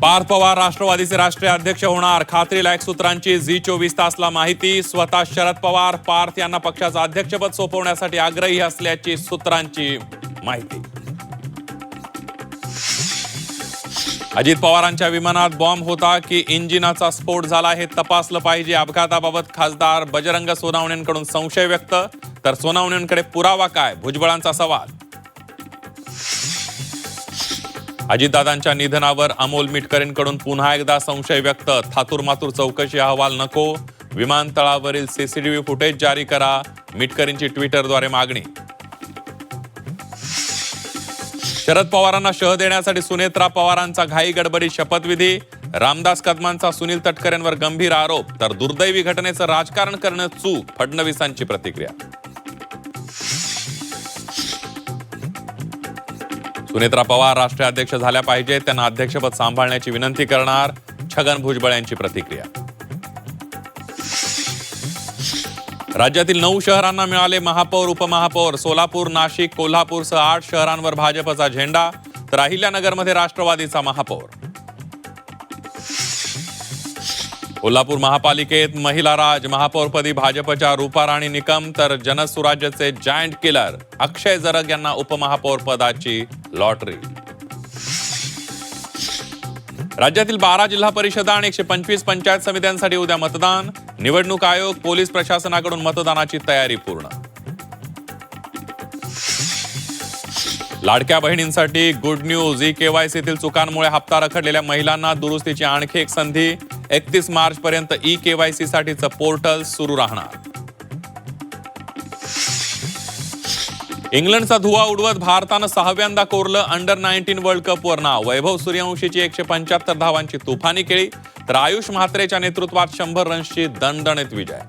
पार्थ पवार राष्ट्रवादीचे राष्ट्रीय अध्यक्ष होणार, खात्रीलायक सूत्रांची झी24 तासला माहिती. स्वतः शरद पवार पार्थ यांना पक्षाचं अध्यक्षपद सोपवण्यासाठी आग्रही असल्याची सूत्रांची माहिती. अजित पवारांच्या विमानात बॉम्ब होता की इंजिनाचा स्फोट झाला हे तपासलं पाहिजे. अपघाताबाबत खासदार बजरंग सोनवणेंकडून संशय व्यक्त, तर सोनवणेंकडे पुरावा काय, भुजबळांचा सवाल. अजितदादांच्या निधनावर अमोल मिटकरींकडून पुन्हा एकदा संशय व्यक्त, थातुरमातुर चौकशी अहवाल नको, विमानतळावरील सीसीटीव्ही फुटेज जारी करा, मिटकरींची ट्विटरद्वारे मागणी. शरद पवारांना शह देण्यासाठी सुनेत्रा पवारांचा घाई गडबडी शपथविधी. रामदास कदमांचा सुनील तटकरेंवर गंभीर आरोप, तर दुर्दैवी घटनेचं राजकारण करणं चूक, फडणवीसांची प्रतिक्रिया. सुनेत्रा पवार राष्ट्रीय अध्यक्ष झाल्या पाहिजे, त्यांना अध्यक्षपद सांभाळण्याची विनंती करणार, छगन भुजबळ यांची प्रतिक्रिया. राज्यातील 9 शहरांना मिळाले महापौर उपमहापौर. सोलापूर, नाशिक, कोल्हापूरसह 8 शहरांवर भाजपचा झेंडा, तर अहिल्यानगरमध्ये राष्ट्रवादीचा महापौर. कोल्हापूर महापालिकेत महिला राज, महापौरपदी भाजपच्या रूपाराणी निकम, तर जनसुराज्यचे जायंट किलर अक्षय जरग यांना उपमहापौर पदाची लॉटरी. राज्यातील 12 जिल्हा परिषदा आणि 125 पंचायत समित्यांसाठी उद्या मतदान. निवडणूक आयोग, पोलीस प्रशासनाकडून मतदानाची तयारी पूर्ण. लाडक्या बहिणींसाठी गुड न्यूज. ई-केवायसीतील चुकांमुळे हप्ता रखडलेल्या महिलांना दुरुस्तीची आणखी एक संधी. 31 मार्च पर्यंत ई-केवायसी साठीचं पोर्टल सुरू राहणार. इंग्लंडचा धुव्वा उडवत भारतानं 6व्यांदा कोरलं अंडर-19 वर्ल्ड कपवर नाव. वैभव सूर्यवंशीची 175 धावांची तुफानी खेळी, तर आयुष म्हात्रेच्या नेतृत्वात 100 रन्सची दणदणीत विजय.